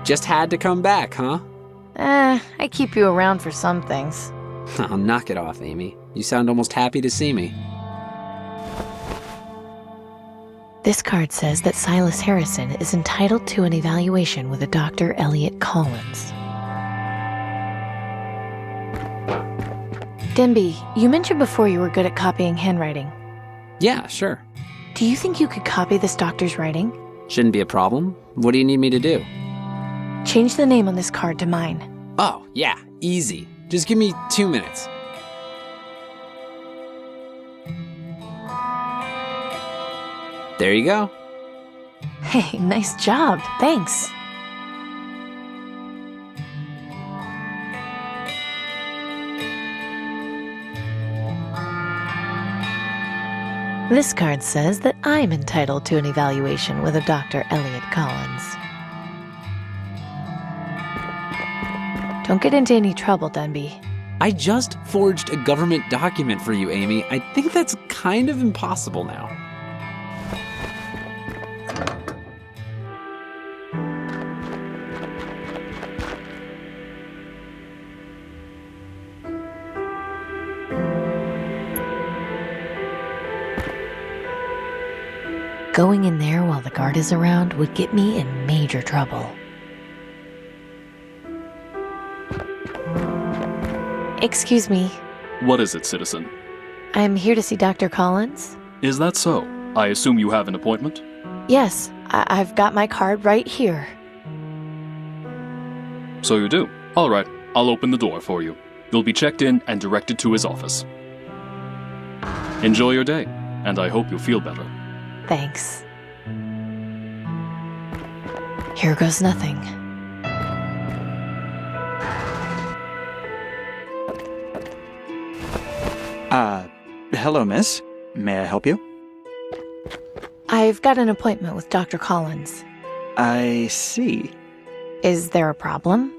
Just had to come back, huh? I keep you around for some things. Oh, knock it off, Amy. You sound almost happy to see me. This card says that Silas Harrison is entitled to an evaluation with a Dr. Elliot Collins. Denby, you mentioned before you were good at copying handwriting. Yeah, sure. Do you think you could copy this doctor's writing? Shouldn't be a problem. What do you need me to do? Change the name on this card to mine. Oh, yeah, easy. Just give me 2 minutes. There you go. Hey, nice job. Thanks. This card says that I'm entitled to an evaluation with a Dr. Elliot Collins. Don't get into any trouble, Denby. I just forged a government document for you, Amy. I think that's kind of impossible now. Going in there while the guard is around would get me in major trouble. Excuse me. What is it, citizen? I'm here to see Dr. Collins. Is that so? I assume you have an appointment? Yes, I've got my card right here. So you do. All right, I'll open the door for you. You'll be checked in and directed to his office. Enjoy your day, and I hope you feel better. Thanks. Here goes nothing. Hello, miss. May I help you? I've got an appointment with Dr. Collins. I see. Is there a problem?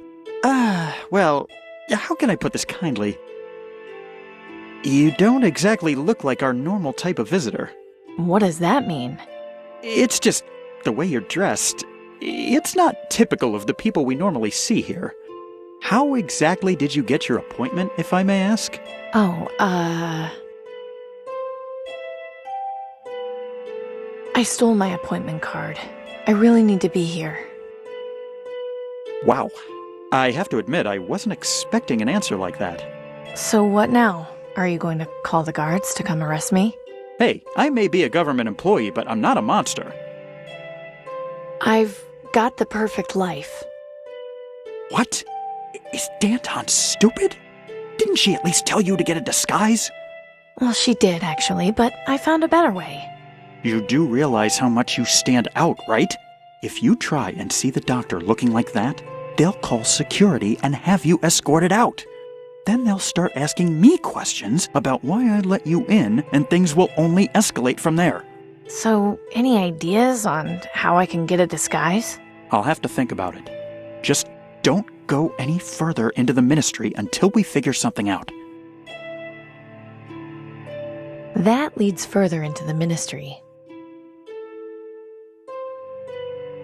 Well, how can I put this kindly? You don't exactly look like our normal type of visitor. What does that mean? It's just the way you're dressed. It's not typical of the people we normally see here. How exactly did you get your appointment, if I may ask? I stole my appointment card. I really need to be here. Wow. I have to admit, I wasn't expecting an answer like that. So what now? Are you going to call the guards to come arrest me? Hey, I may be a government employee, but I'm not a monster. I've got the perfect life. What? Is Danton stupid? Didn't she at least tell you to get a disguise? Well, she did, actually, but I found a better way. You do realize how much you stand out, right? If you try and see the doctor looking like that, they'll call security and have you escorted out. Then they'll start asking me questions about why I let you in, and things will only escalate from there. So, any ideas on how I can get a disguise? I'll have to think about it. Just don't go any further into the ministry until we figure something out. That leads further into the ministry.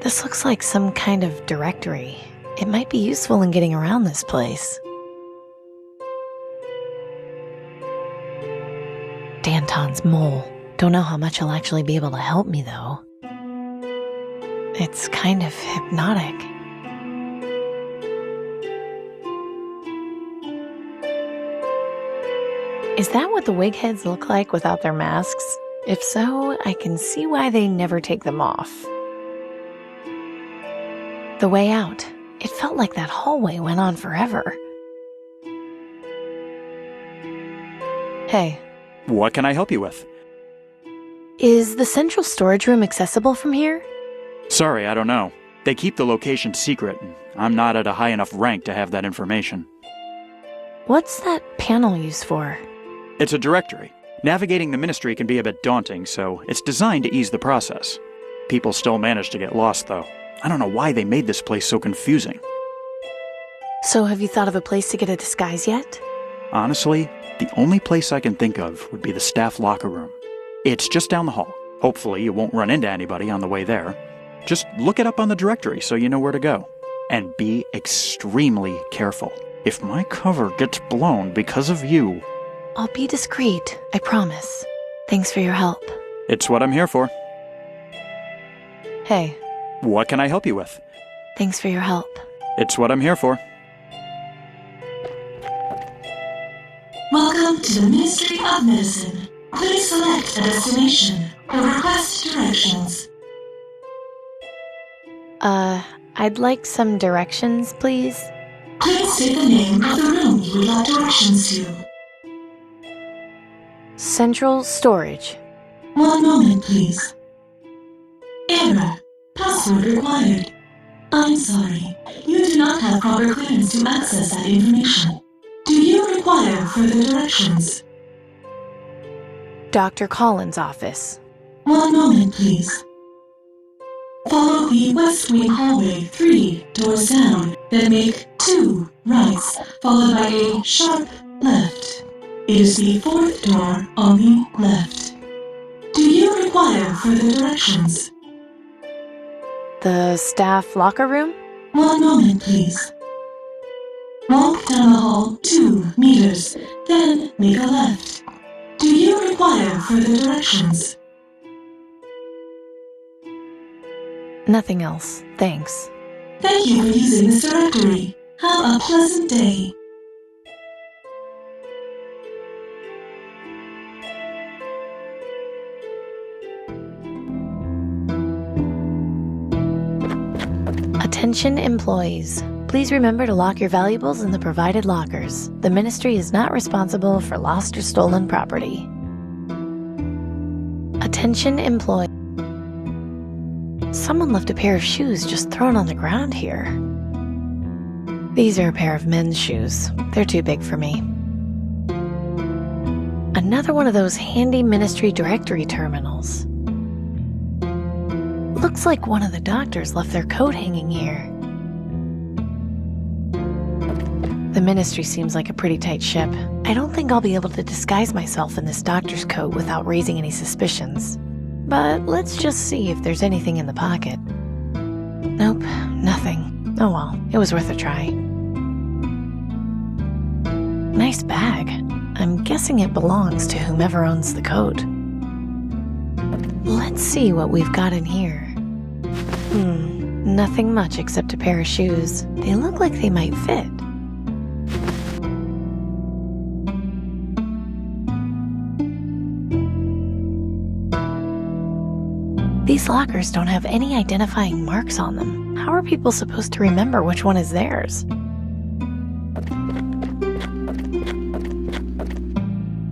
This looks like some kind of directory. It might be useful in getting around this place. Danton's mole. Don't know how much he'll actually be able to help me, though. It's kind of hypnotic. Is that what the wig heads look like without their masks? If so, I can see why they never take them off. The way out. It felt like that hallway went on forever. Hey. What can I help you with? Is the central storage room accessible from here? Sorry, I don't know. They keep the location secret, and I'm not at a high enough rank to have that information. What's that panel used for? It's a directory. Navigating the ministry can be a bit daunting, so it's designed to ease the process. People still manage to get lost, though. I don't know why they made this place so confusing. So have you thought of a place to get a disguise yet? Honestly, The only place I can think of would be the staff locker room. It's just down the hall. Hopefully you won't run into anybody on the way there. Just look it up on the directory so you know where to go. And be extremely careful. If my cover gets blown because of you... I'll be discreet, I promise. Thanks for your help. It's what I'm here for. Hey, What can I help you with? thanks for your help. It's what I'm here for. Welcome to the Ministry of Medicine. Please select a destination or request directions. I'd like some directions, please. Please state the name of the room you would like directions to. Central storage. One moment, please. Error. Password required. I'm sorry. You do not have proper clearance to access that information. Do you require further directions? Dr. Collins' office. One moment, please. Follow the west wing hallway 3 doors down, then make 2 rights, followed by a sharp left. It is the 4th door on the left. Do you require further directions? The staff locker room? One moment, please. Walk down the hall 2 meters, then make a left. Do you require further directions? Nothing else, thanks. Thank you for using this directory. Have a pleasant day. Attention employees. Please remember to lock your valuables in the provided lockers. The ministry is not responsible for lost or stolen property. Attention employees. Someone left a pair of shoes just thrown on the ground here. These are a pair of men's shoes. They're too big for me. Another one of those handy ministry directory terminals. Looks like one of the doctors left their coat hanging here. The ministry seems like a pretty tight ship. I don't think I'll be able to disguise myself in this doctor's coat without raising any suspicions. But let's just see if there's anything in the pocket. Nope, nothing. Oh well, it was worth a try. Nice bag. I'm guessing it belongs to whomever owns the coat. Let's see what we've got in here. Nothing much except a pair of shoes. They look like they might fit. These lockers don't have any identifying marks on them. How are people supposed to remember which one is theirs?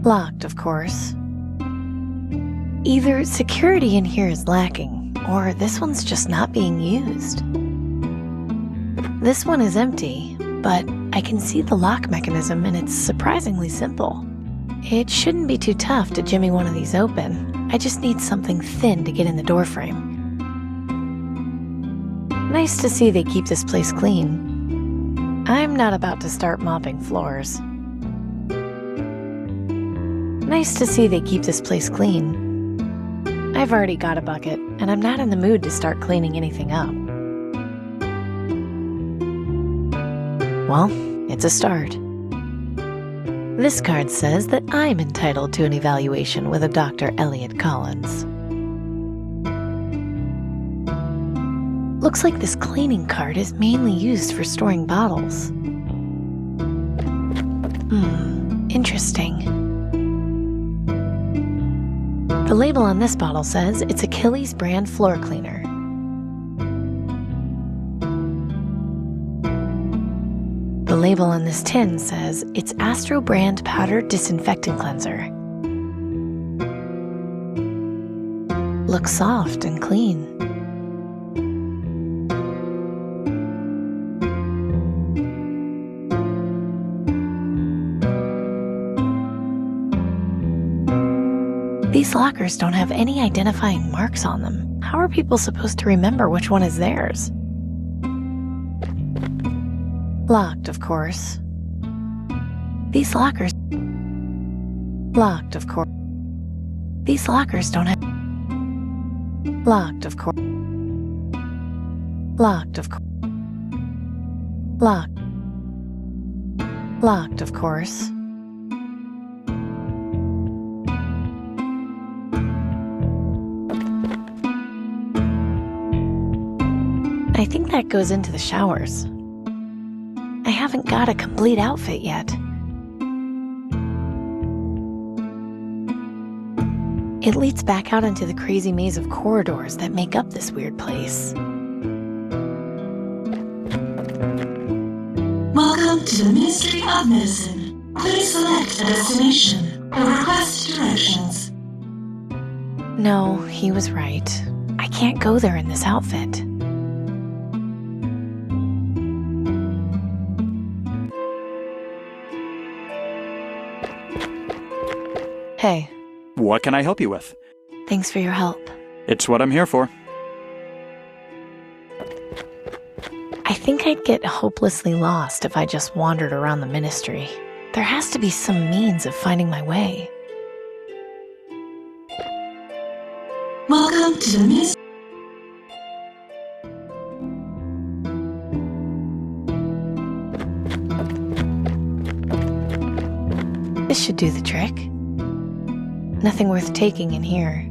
Locked, of course. Either security in here is lacking, or this one's just not being used. This one is empty, but I can see the lock mechanism and it's surprisingly simple. It shouldn't be too tough to jimmy one of these open. I just need something thin to get in the doorframe. Nice to see they keep this place clean. I'm not about to start mopping floors. Nice to see they keep this place clean. I've already got a bucket, and I'm not in the mood to start cleaning anything up. Well, it's a start. This card says that I'm entitled to an evaluation with a Dr. Elliot Collins. Looks like this cleaning cart is mainly used for storing bottles. Interesting. The label on this bottle says it's Achilles brand floor cleaner. The label on this tin says it's Astro brand powder disinfectant cleanser. Looks soft and clean. These lockers don't have any identifying marks on them. How are people supposed to remember which one is theirs? Locked, of course. These lockers... Locked, of course. These lockers don't have... Locked, of course. Locked, of course. Locked. Locked, of course. I think that goes into the showers. I haven't got a complete outfit yet. It leads back out into the crazy maze of corridors that make up this weird place. Welcome to the Ministry of Medicine. Please select a destination or request directions. No, he was right. I can't go there in this outfit. Hey, What can I help you with? thanks for your help. It's what I'm here for. I think I'd get hopelessly lost if I just wandered around the ministry. There has to be some means of finding my way. Welcome to the Ministry. This should do the trick. Nothing worth taking in here.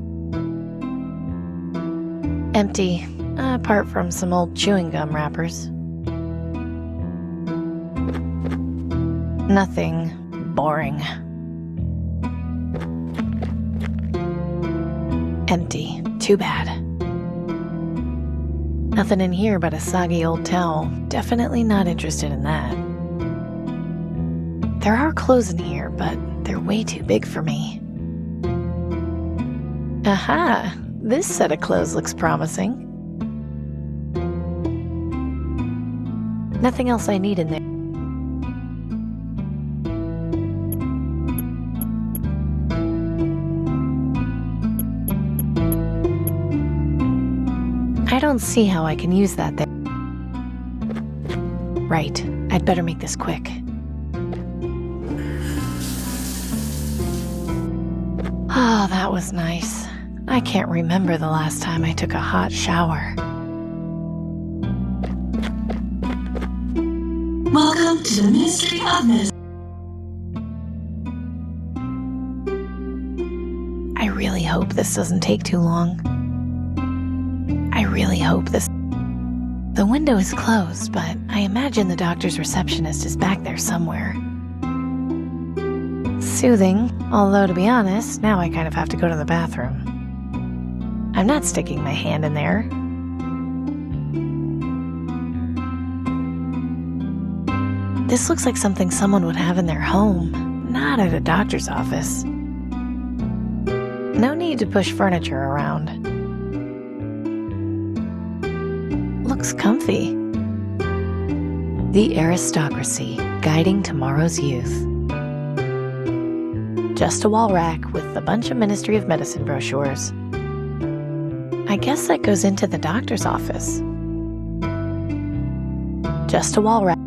Empty, apart from some old chewing gum wrappers. Nothing boring. Empty. Too bad. Nothing in here but a soggy old towel. Definitely not interested in that. There are clothes in here, but they're way too big for me. Aha! This set of clothes looks promising. Nothing else I need in there. I don't see how I can use that there. Right, I'd better make this quick. Oh, that was nice. I can't remember the last time I took a hot shower. Welcome to the Ministry of Medicine. I really hope this doesn't take too long. I really hope this... The window is closed, but I imagine the doctor's receptionist is back there somewhere. Soothing, although to be honest, now I kind of have to go to the bathroom. I'm not sticking my hand in there. This looks like something someone would have in their home, not at a doctor's office. No need to push furniture around. Looks comfy. The aristocracy, guiding tomorrow's youth. Just a wall rack with a bunch of Ministry of Medicine brochures. I guess that goes into the doctor's office. Just a wall rack.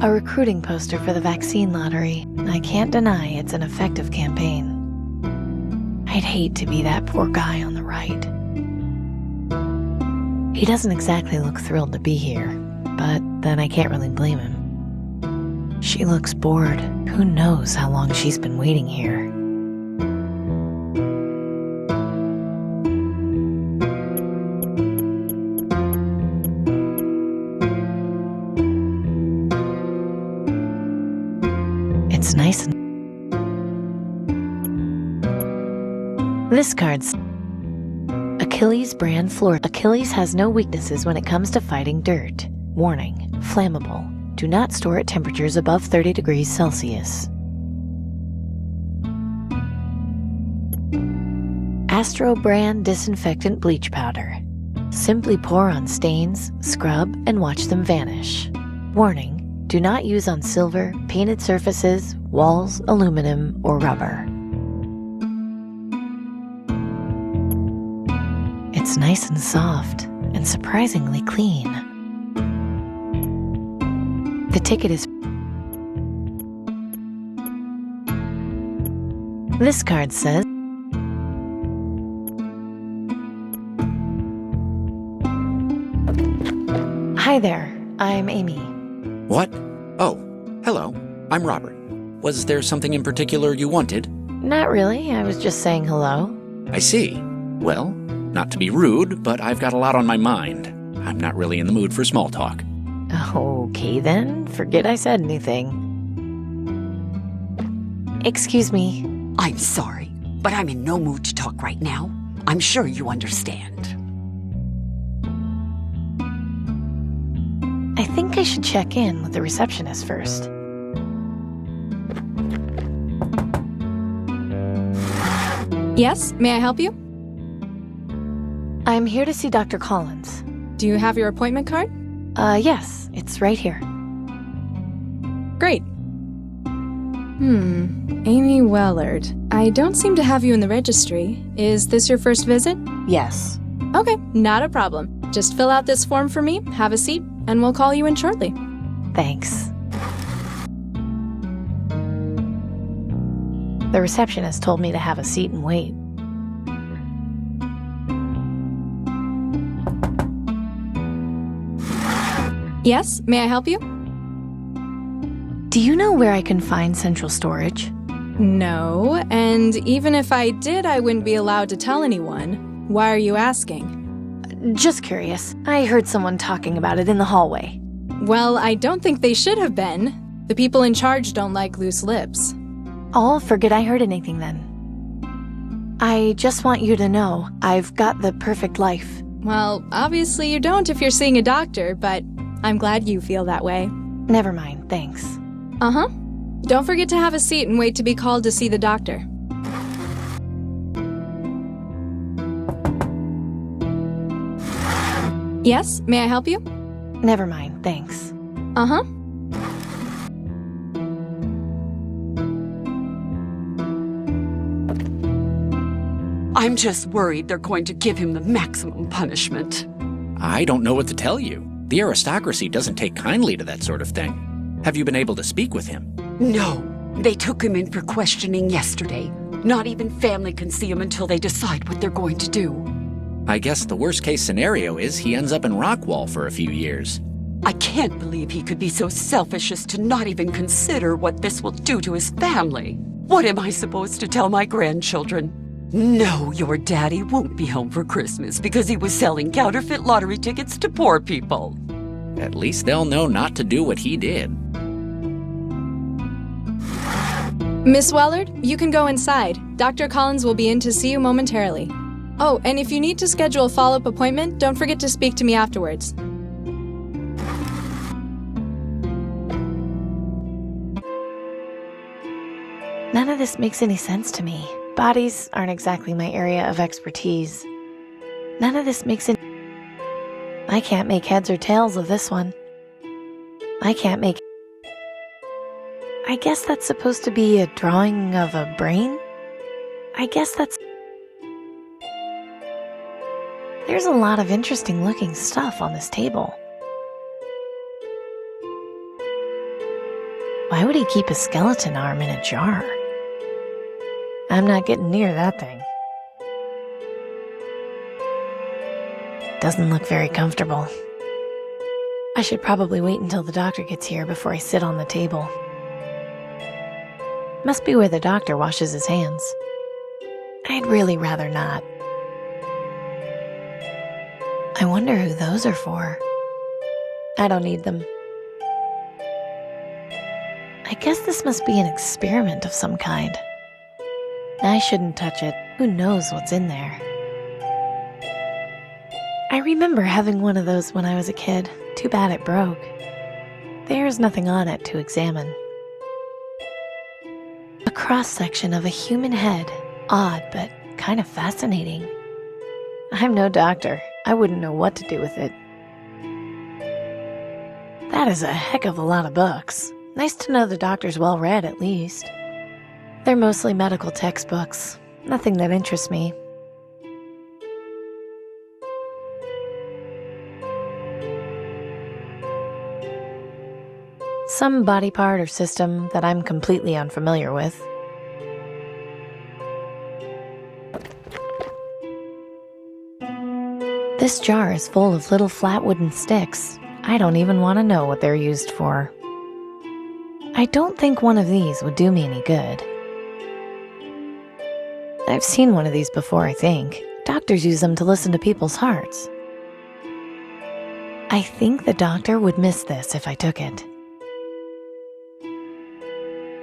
A recruiting poster for the vaccine lottery. I can't deny it's an effective campaign. I'd hate to be that poor guy on the right. He doesn't exactly look thrilled to be here, but then I can't really blame him. She looks bored. Who knows how long she's been waiting here? It's nice and... This card's... Achilles brand floor. Achilles has no weaknesses when it comes to fighting dirt. Warning, flammable. Do not store at temperatures above 30 degrees Celsius. Astro brand disinfectant bleach powder. Simply pour on stains, scrub, and watch them vanish. Warning, do not use on silver, painted surfaces, walls, aluminum, or rubber. It's nice and soft, and surprisingly clean. The ticket is... This card says, "Hi there, I'm Amy." What? Oh, hello. I'm Robert. Was there something in particular you wanted? Not really, I was just saying hello. I see. Well, not to be rude, but I've got a lot on my mind. I'm not really in the mood for small talk. Okay then, forget I said anything. Excuse me. I'm sorry, but I'm in no mood to talk right now. I'm sure you understand. I think I should check in with the receptionist first. Yes, may I help you? I'm here to see Dr. Collins. Do you have your appointment card? Yes, it's right here. Great. Amy Uollarд. I don't seem to have you in the registry. Is this your first visit? Yes. Okay, not a problem. Just fill out this form for me, have a seat, and we'll call you in shortly. Thanks. The receptionist told me to have a seat and wait. Yes, may I help you? Do you know where I can find central storage? No, and even if I did, I wouldn't be allowed to tell anyone. Why are you asking? Just curious. I heard someone talking about it in the hallway. Well, I don't think they should have been. The people in charge don't like loose lips. I'll forget I heard anything then. I just want you to know I've got the perfect life. Well, obviously you don't if you're seeing a doctor, but I'm glad you feel that way. Never mind, thanks. Uh-huh. Don't forget to have a seat and wait to be called to see the doctor. Yes, may I help you? Never mind, thanks. Uh-huh. I'm just worried they're going to give him the maximum punishment. I don't know what to tell you. The aristocracy doesn't take kindly to that sort of thing. Have you been able to speak with him? No, they took him in for questioning yesterday. Not even family can see him until they decide what they're going to do. I guess the worst case scenario is he ends up in Rockwall for a few years. I can't believe he could be so selfish as to not even consider what this will do to his family. What am I supposed to tell my grandchildren? No, your daddy won't be home for Christmas because he was selling counterfeit lottery tickets to poor people. At least they'll know not to do what he did. Miss Uollard, you can go inside. Dr. Collins will be in to see you momentarily. Oh, and if you need to schedule a follow-up appointment, don't forget to speak to me afterwards. None of this makes any sense to me. Bodies aren't exactly my area of expertise. None of this makes any... I can't make heads or tails of this one. I can't make... I guess that's supposed to be a drawing of a brain? I guess that's... There's a lot of interesting looking stuff on this table. Why would he keep a skeleton arm in a jar? I'm not getting near that thing. Doesn't look very comfortable. I should probably wait until the doctor gets here before I sit on the table. Must be where the doctor washes his hands. I'd really rather not. I wonder who those are for. I don't need them. I guess this must be an experiment of some kind. I shouldn't touch it. Who knows what's in there? I remember having one of those when I was a kid. Too bad it broke. There's nothing on it to examine. A cross-section of a human head. Odd, but kind of fascinating. I'm no doctor. I wouldn't know what to do with it. That is a heck of a lot of books. Nice to know the doctor's well read, at least. They're mostly medical textbooks. Nothing that interests me. Some body part or system that I'm completely unfamiliar with. This jar is full of little flat wooden sticks. I don't even want to know what they're used for. I don't think one of these would do me any good. I've seen one of these before, I think. Doctors use them to listen to people's hearts. I think the doctor would miss this if I took it.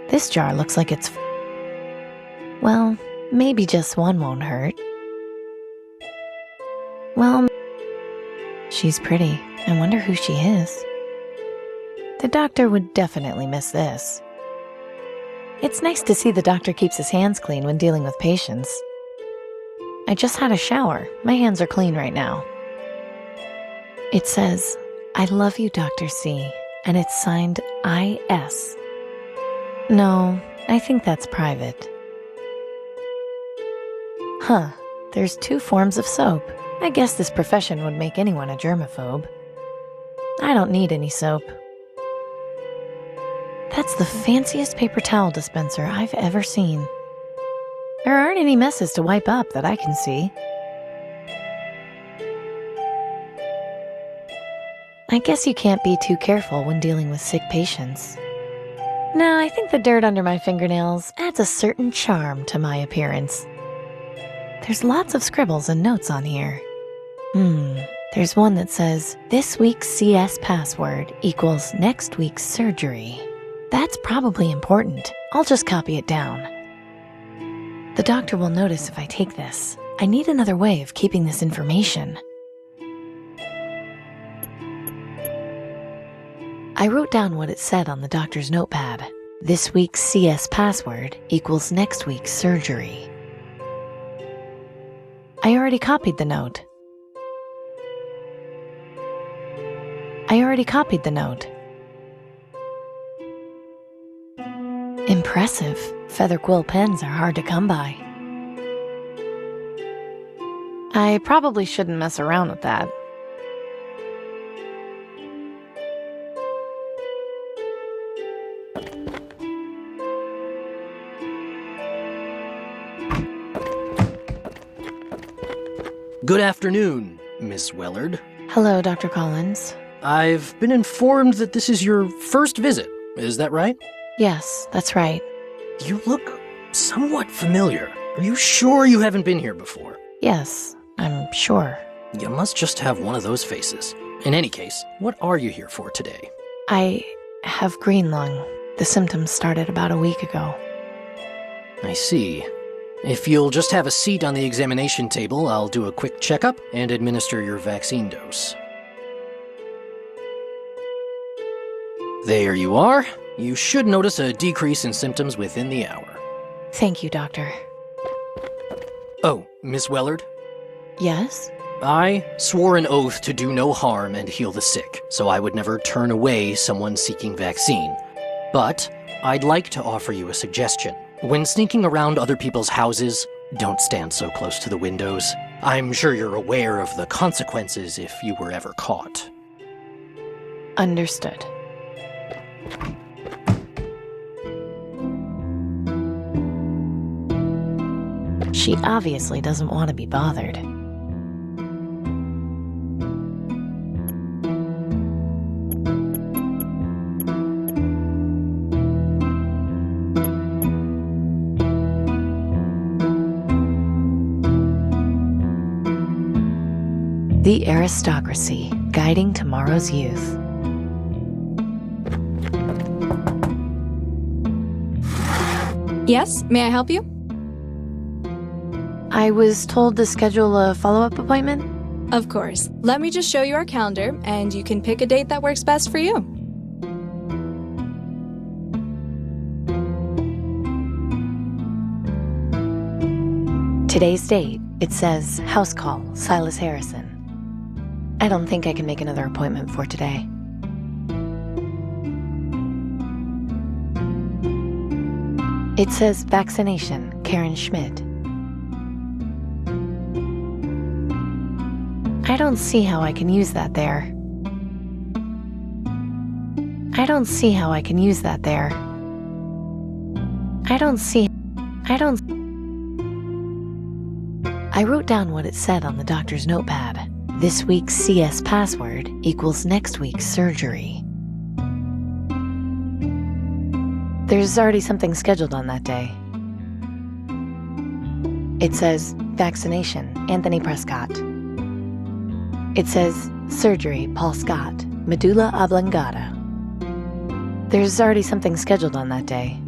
This jar looks like it's... Well, maybe just one won't hurt. Well, she's pretty. I wonder who she is. The doctor would definitely miss this. It's nice to see the doctor keeps his hands clean when dealing with patients. I just had a shower. My hands are clean right now. It says, "I love you, Dr. C," and it's signed I.S. No, I think that's private. Huh, there's 2 forms of soap. I guess this profession would make anyone a germaphobe. I don't need any soap. That's the fanciest paper towel dispenser I've ever seen. There aren't any messes to wipe up that I can see. I guess you can't be too careful when dealing with sick patients. No, I think the dirt under my fingernails adds a certain charm to my appearance. There's lots of scribbles and notes on here. There's one that says, "This week's CS password equals next week's surgery." That's probably important. I'll just copy it down. The doctor will notice if I take this. I need another way of keeping this information. I wrote down what it said on the doctor's notepad. This week's CS password equals next week's surgery. I already copied the note. Impressive. Feather quill pens are hard to come by. I probably shouldn't mess around with that. Good afternoon, Miss Uollard. Hello, Dr. Collins. I've been informed that this is your first visit. Is that right? Yes, that's right. You look somewhat familiar. Are you sure you haven't been here before? Yes, I'm sure. You must just have one of those faces. In any case, what are you here for today? I have green lung. The symptoms started about a week ago. I see. If you'll just have a seat on the examination table, I'll do a quick checkup and administer your vaccine dose. There you are. You should notice a decrease in symptoms within the hour. Thank you, Doctor. Oh, Miss Uollard? Yes? I swore an oath to do no harm and heal the sick, so I would never turn away someone seeking vaccine. But I'd like to offer you a suggestion. When sneaking around other people's houses, don't stand so close to the windows. I'm sure you're aware of the consequences if you were ever caught. Understood. She obviously doesn't want to be bothered. The aristocracy, guiding tomorrow's youth. Yes, may I help you? I was told to schedule a follow-up appointment. Of course. Let me just show you our calendar, and you can pick a date that works best for you. Today's date, it says house call, Silas Harrison. I don't think I can make another appointment for today. It says vaccination, Karen Schmidt. I don't see how I can use that there. I wrote down what it said on the doctor's notepad. This week's CS password equals next week's surgery. There's already something scheduled on that day. It says vaccination, Anthony Prescott. It says surgery, Paul Scott, medulla oblongata. There's already something scheduled on that day.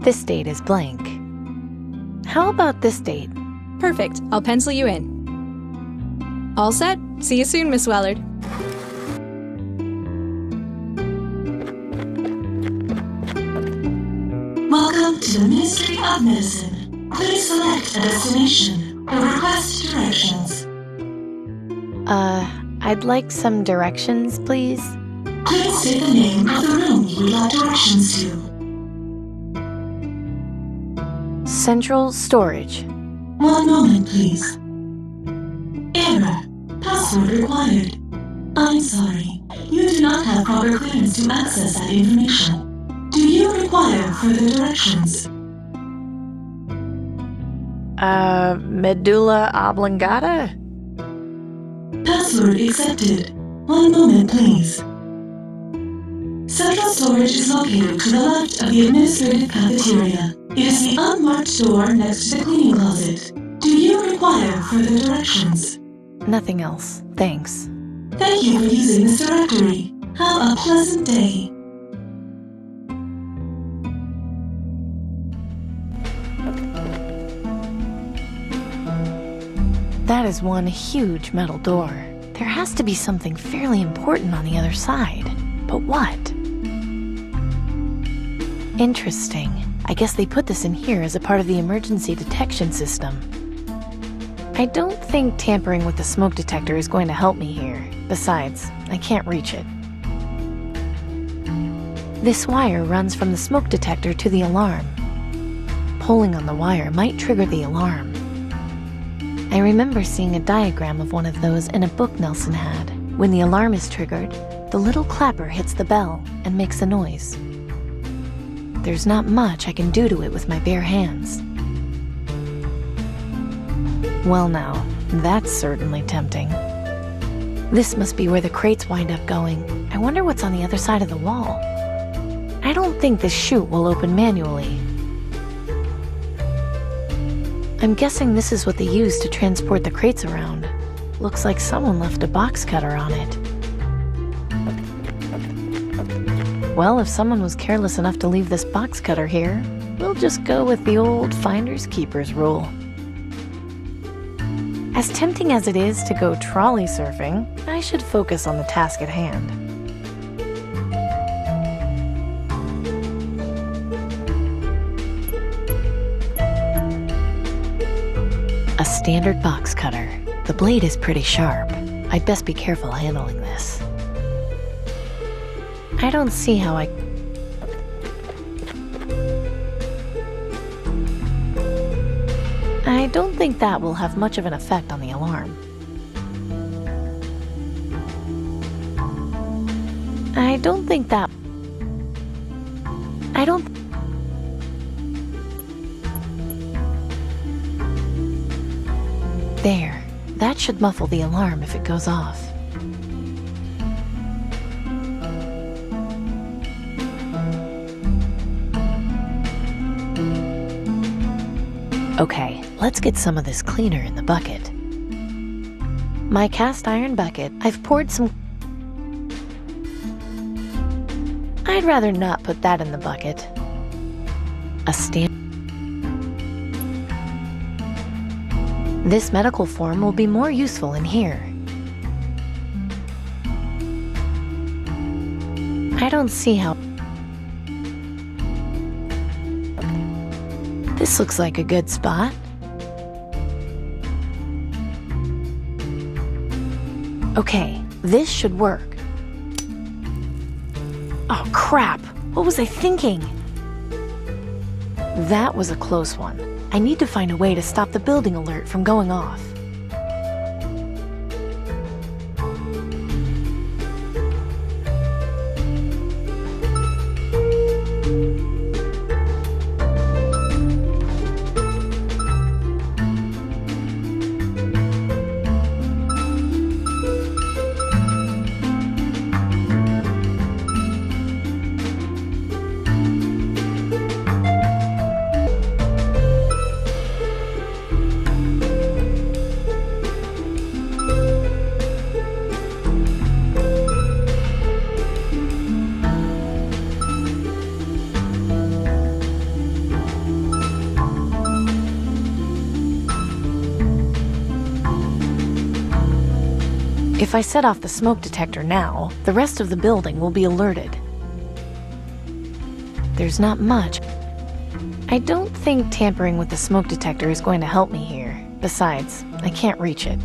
This date is blank. How about this date? Perfect. I'll pencil you in. All set? See you soon, Miss Wellard. Welcome to the Ministry of Medicine. Please select a destination or request directions. I'd like some directions, please. Please state the name of the room you would like directions to. Central storage. 1 moment, please. Error. Password required. I'm sorry. You do not have proper clearance to access that information. Do you require further directions? Medulla oblongata? Password accepted. 1 moment, please. Central storage is located to the left of the administrative cafeteria. It is the unmarked door next to the cleaning closet. Do you require further directions? Nothing else, thanks. Thank you for using this directory. Have a pleasant day. That is one huge metal door. There has to be something fairly important on the other side. But what? Interesting. I guess they put this in here as a part of the emergency detection system. I don't think tampering with the smoke detector is going to help me here. Besides, I can't reach it. This wire runs from the smoke detector to the alarm. Pulling on the wire might trigger the alarm. I remember seeing a diagram of one of those in a book Nelson had. When the alarm is triggered, the little clapper hits the bell and makes a noise. There's not much I can do to it with my bare hands. Well now, that's certainly tempting. This must be where the crates wind up going. I wonder what's on the other side of the wall. I don't think this chute will open manually. I'm guessing this is what they use to transport the crates around. Looks like someone left a box cutter on it. Well, if someone was careless enough to leave this box cutter here, we'll just go with the old finders keepers rule. As tempting as it is to go trolley surfing, I should focus on the task at hand. A standard box cutter. The blade is pretty sharp. I'd best be careful handling this. I don't see how I don't think that will have much of an effect on the alarm. I don't... There. That should muffle the alarm if it goes off. Okay, let's get some of this cleaner in the bucket. My cast iron bucket, I've poured some... I'd rather not put that in the bucket. This medical form will be more useful in here. I don't see how... This looks like a good spot. Okay, this should work. Oh, crap! What was I thinking? That was a close one. I need to find a way to stop the building alert from going off. If I set off the smoke detector now, the rest of the building will be alerted. There's not much. I don't think tampering with the smoke detector is going to help me here. Besides, I can't reach it.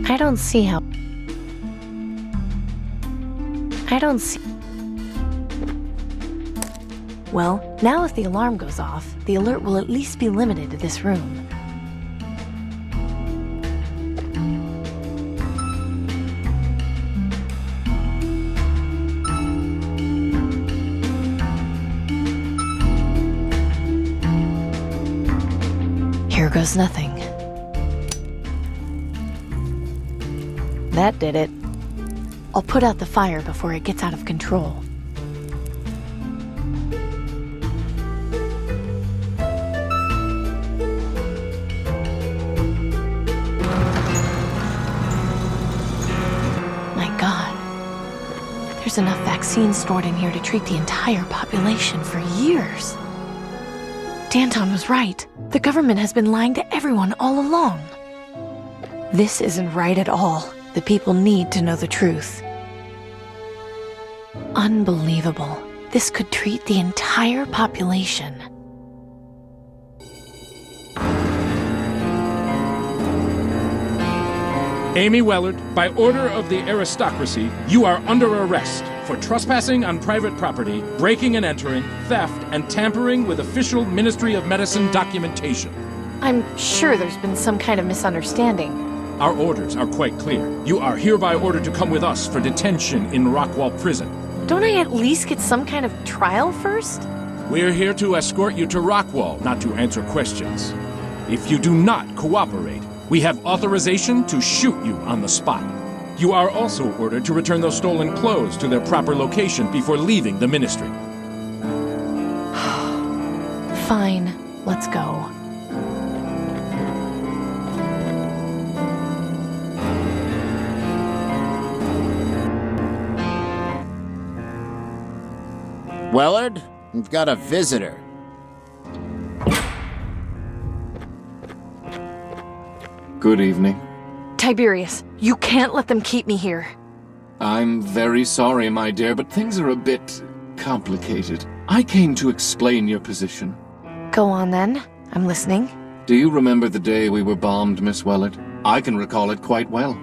I don't see. Well, now if the alarm goes off, the alert will at least be limited to this room. Here goes nothing. That did it. I'll put out the fire before it gets out of control. My God. There's enough vaccine stored in here to treat the entire population for years. Danton was right. The government has been lying to everyone all along. This isn't right at all. The people need to know the truth. Unbelievable. This could treat the entire population. Amy Uollard, by order of the aristocracy, you are under arrest for trespassing on private property, breaking and entering, theft, and tampering with official Ministry of Medicine documentation. I'm sure there's been some kind of misunderstanding. Our orders are quite clear. You are hereby ordered to come with us for detention in Rockwall Prison. Don't I at least get some kind of trial first? We're here to escort you to Rockwall, not to answer questions. If you do not cooperate, we have authorization to shoot you on the spot. You are also ordered to return those stolen clothes to their proper location before leaving the ministry. Fine, let's go. Uollard, we've got a visitor. Good evening. Tiberius, you can't let them keep me here. I'm very sorry, my dear, but things are a bit complicated. I came to explain your position. Go on then. I'm listening. Do you remember the day we were bombed, Miss Uollard? I can recall it quite well.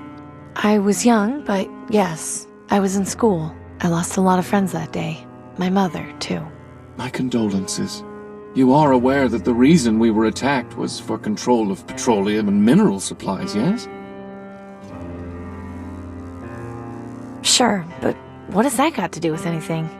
I was young, but yes, I was in school. I lost a lot of friends that day. My mother, too. My condolences. You are aware that the reason we were attacked was for control of petroleum and mineral supplies, yes? Sure, but what has that got to do with anything?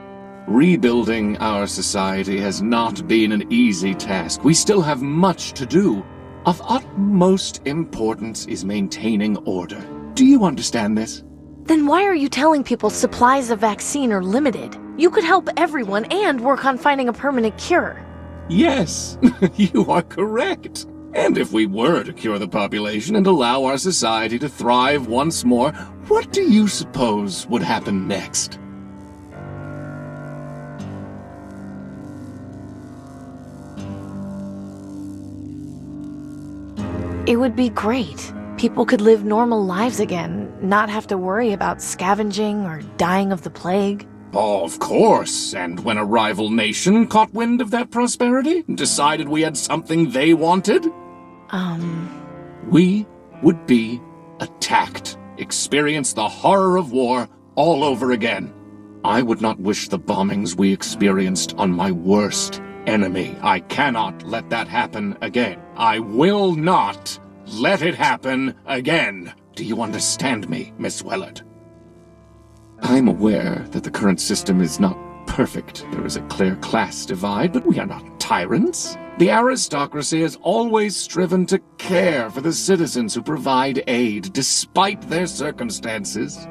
Rebuilding our society has not been an easy task. We still have much to do. Of utmost importance is maintaining order. Do you understand this? Then why are you telling people supplies of vaccine are limited? You could help everyone and work on finding a permanent cure. Yes, you are correct. And if we were to cure the population and allow our society to thrive once more, what do you suppose would happen next? It would be great. People could live normal lives again, not have to worry about scavenging or dying of the plague. Oh, of course. And when a rival nation caught wind of that prosperity and decided we had something they wanted? We would be attacked, experience the horror of war all over again. I would not wish the bombings we experienced on my worst enemy. I cannot let that happen again. I will not let it happen again. Do you understand me, Miss Uollard? I'm aware that the current system is not perfect. There is a clear class divide, but we are not tyrants. The aristocracy has always striven to care for the citizens who provide aid, despite their circumstances.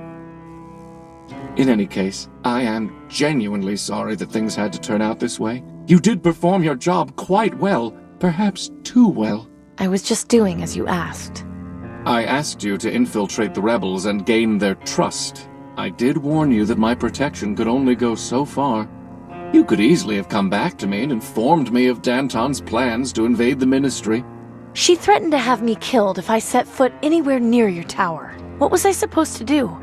In any case, I am genuinely sorry that things had to turn out this way. You did perform your job quite well, perhaps too well. I was just doing as you asked. I asked you to infiltrate the rebels and gain their trust. I did warn you that my protection could only go so far. You could easily have come back to me and informed me of Danton's plans to invade the Ministry. She threatened to have me killed if I set foot anywhere near your tower. What was I supposed to do?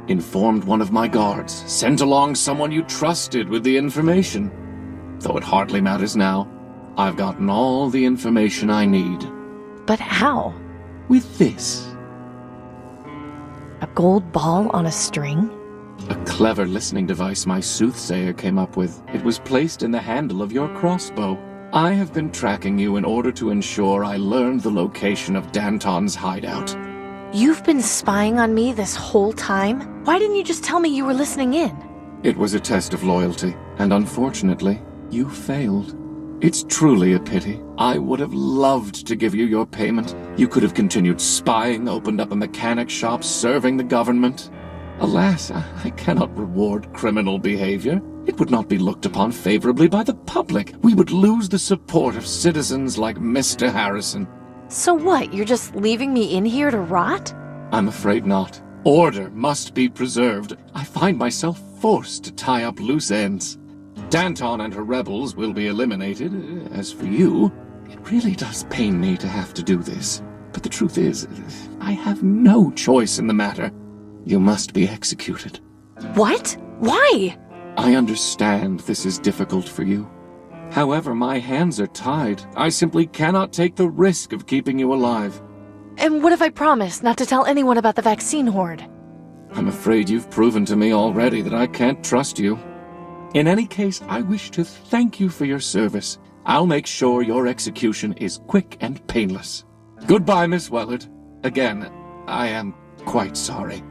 Informed one of my guards, sent along someone you trusted with the information. Though it hardly matters now. I've gotten all the information I need. But how? With this. A gold ball on a string? A clever listening device my soothsayer came up with. It was placed in the handle of your crossbow. I have been tracking you in order to ensure I learned the location of Danton's hideout. You've been spying on me this whole time? Why didn't you just tell me you were listening in? It was a test of loyalty, and unfortunately, you failed. It's truly a pity. I would have loved to give you your payment. You could have continued spying, opened up a mechanic shop, serving the government. Alas, I cannot reward criminal behavior. It would not be looked upon favorably by the public. We would lose the support of citizens like Mr. Harrison. So what, you're just leaving me in here to rot? I'm afraid not. Order must be preserved. I find myself forced to tie up loose ends. Danton and her rebels will be eliminated. As for you, it really does pain me to have to do this. But the truth is, I have no choice in the matter. You must be executed. What? Why? I understand this is difficult for you. However, my hands are tied. I simply cannot take the risk of keeping you alive. And what if I promise not to tell anyone about the vaccine horde? I'm afraid you've proven to me already that I can't trust you. In any case, I wish to thank you for your service. I'll make sure your execution is quick and painless. Goodbye, Miss Wellard. Again, I am quite sorry.